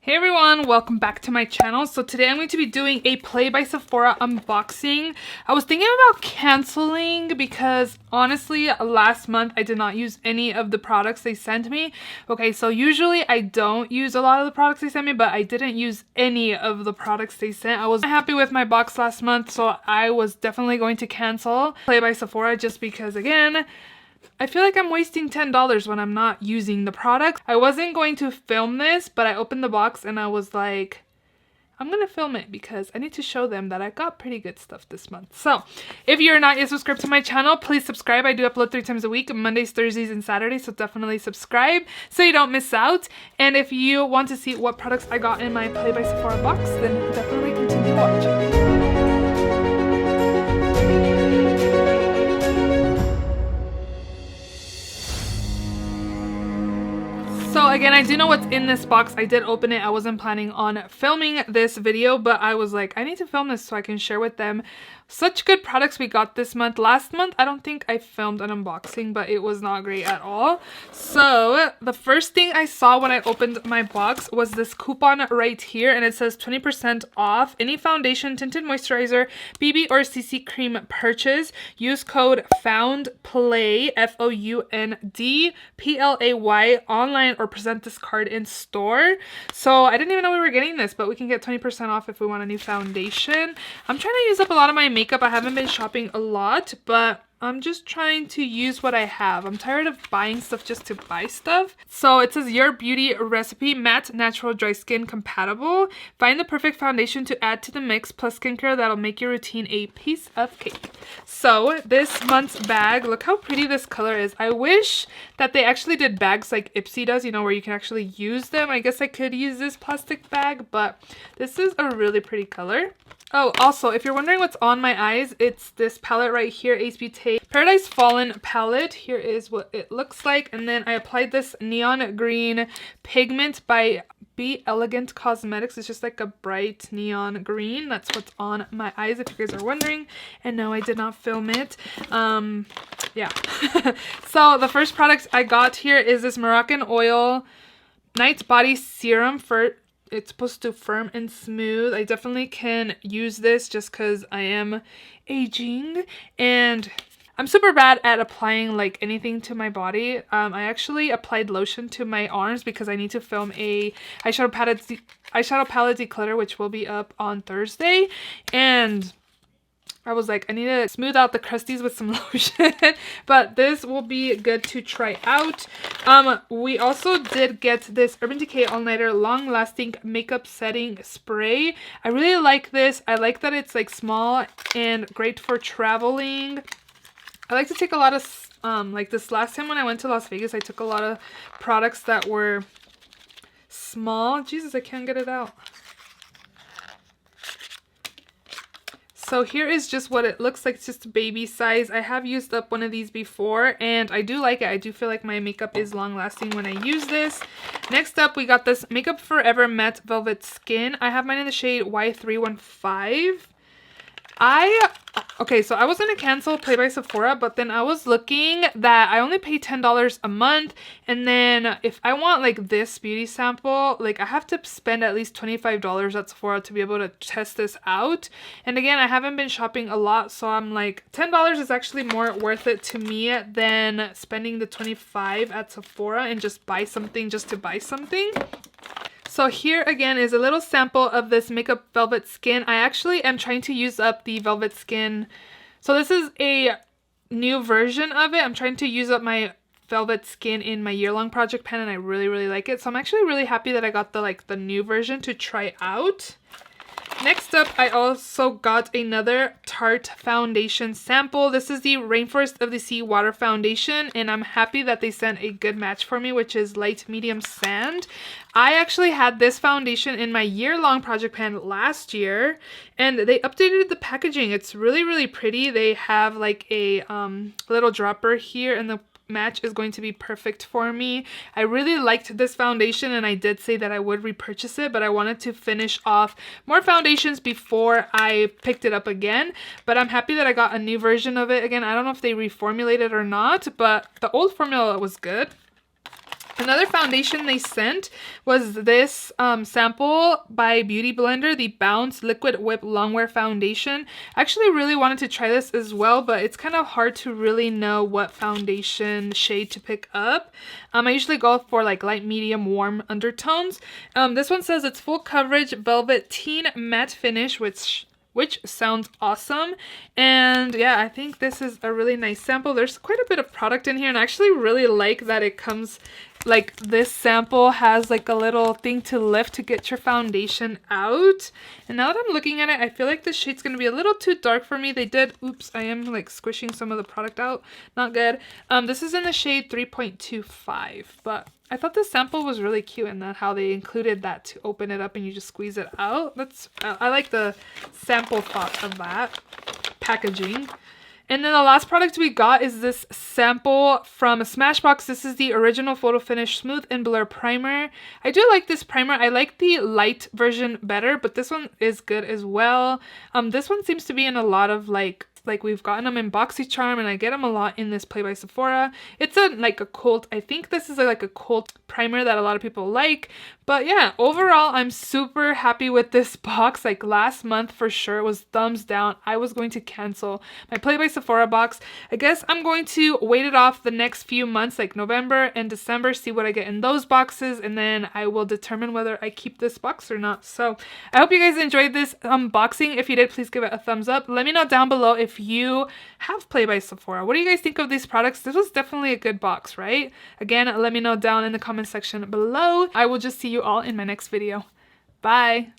Hey everyone, welcome back to my channel. So today I'm going to be doing a Play by Sephora unboxing. I was thinking about canceling because honestly last month I did not use any of the products they sent me. Okay, so usually I don't use a lot of the products they sent me, but I didn't use any of the products they sent. I was happy with my box last month, so I was definitely going to cancel Play by Sephora just because, again, I feel like I'm wasting $10 when I'm not using the product. I wasn't going to film this, but I opened the box and I was like, I'm gonna film it because I need to show them that I got pretty good stuff this month. So if you're not yet subscribed to my channel, please subscribe. I do upload 3 times a week, Mondays, Thursdays, and Saturdays, so definitely subscribe so you don't miss out. And if you want to see what products I got in my Play by Sephora box, then definitely continue watching. So again, I do know what's in this box. I did open it. I wasn't planning on filming this video, but I was like, I need to film this so I can share with them such good products we got this month. Last month, I don't think I filmed an unboxing, but it was not great at all. So the first thing I saw when I opened my box was this coupon right here, and it says 20% off any foundation, tinted moisturizer, BB or CC cream purchase. Use code FOUNDPLAY, FOUNDPLAY online or present this card in store. So I didn't even know we were getting this, but we can get 20% off if we want a new foundation. I'm trying to use up a lot of my makeup. I haven't been shopping a lot, but I'm just trying to use what I have. I'm tired of buying stuff just to buy stuff. So it says Your Beauty Recipe, matte, natural, dry skin compatible. Find the perfect foundation to add to the mix, plus skincare that'll make your routine a piece of cake. So this month's bag, look how pretty this color is. I wish that they actually did bags like Ipsy does, you know, where you can actually use them. I guess I could use this plastic bag, but this is a really pretty color. Oh, also, if you're wondering what's on my eyes, it's this palette right here, Decay Paradise Fallen palette. Here is what it looks like. And then I applied this neon green pigment by Be Elegant Cosmetics. It's just like a bright neon green. That's what's on my eyes, if you guys are wondering. And no, I did not film it. Yeah. So the first product I got here is this Moroccan Oil Night Body Serum for... It's supposed to firm and smooth. I definitely can use this just because I am aging and I'm super bad at applying like anything to my body. I actually applied lotion to my arms because I need to film a eyeshadow palette declutter, which will be up on Thursday. And I was like, I need to smooth out the crusties with some lotion, but this will be good to try out. We also did get this Urban Decay All Nighter Long Lasting Makeup Setting Spray. I really like this. I like that it's like small and great for traveling. I like to take a lot of, like this last time when I went to Las Vegas, I took a lot of products that were small. Jesus, I can't get it out. So here is just what it looks like. It's just a baby size. I have used up one of these before and I do like it. I do feel like my makeup is long lasting when I use this. Next up, we got this Makeup Forever Matte Velvet Skin. I have mine in the shade Y315. Okay, so I was going to cancel Play by Sephora, but then I was looking that I only pay $10 a month. And then if I want like this beauty sample, like I have to spend at least $25 at Sephora to be able to test this out. And again, I haven't been shopping a lot, so I'm like $10 is actually more worth it to me than spending the $25 at Sephora and just buy something just to buy something. So here again is a little sample of this Makeup Velvet Skin. I actually am trying to use up the Velvet Skin. So this is a new version of it. I'm trying to use up my Velvet Skin in my year-long project pan and I really, really like it. So I'm actually really happy that I got the new version to try out. Next up, I also got another Tarte foundation sample. This is the Rainforest of the Sea Water Foundation, and I'm happy that they sent a good match for me, which is light medium sand. I actually had this foundation in my year-long project pan last year, and they updated the packaging. It's really, really pretty. They have like a little dropper here, and the match is going to be perfect for me. I really liked this foundation and I did say that I would repurchase it, but I wanted to finish off more foundations before I picked it up again. But I'm happy that I got a new version of it. Again, I don't know if they reformulated or not, but the old formula was good. Another foundation they sent was this sample by Beauty Blender, the Bounce Liquid Whip Longwear Foundation. I actually really wanted to try this as well, but it's kind of hard to really know what foundation shade to pick up. I usually go for like light, medium, warm undertones. This one says it's full coverage velveteen matte finish, which sounds awesome. And yeah, I think this is a really nice sample. There's quite a bit of product in here, and I actually really like that it comes like this sample has like a little thing to lift to get your foundation out. And now that I'm looking at it, I feel like this shade's gonna be a little too dark for me. They did, oops, I am like squishing some of the product out, not good. This is in the shade 3.25, but I thought this sample was really cute, and that how they included that to open it up and you just squeeze it out. That's I like the sample thought of that packaging. And then the last product we got is this sample from Smashbox. This is the Original Photo Finish Smooth and Blur Primer. I do like this primer. I like the light version better, but this one is good as well. This one seems to be in a lot of like we've gotten them in BoxyCharm, and I get them a lot in this Play by Sephora. It's like a cult. I think this is like a cult primer that a lot of people like. But yeah, overall, I'm super happy with this box. Like last month for sure, it was thumbs down. I was going to cancel my Play by Sephora box. I guess I'm going to wait it off the next few months, like November and December, see what I get in those boxes, and then I will determine whether I keep this box or not. So I hope you guys enjoyed this unboxing. If you did, please give it a thumbs up. Let me know down below if you have Play by Sephora. What do you guys think of these products? This was definitely a good box, right? Again, let me know down in the comment section below. I will just see you all in my next video. Bye!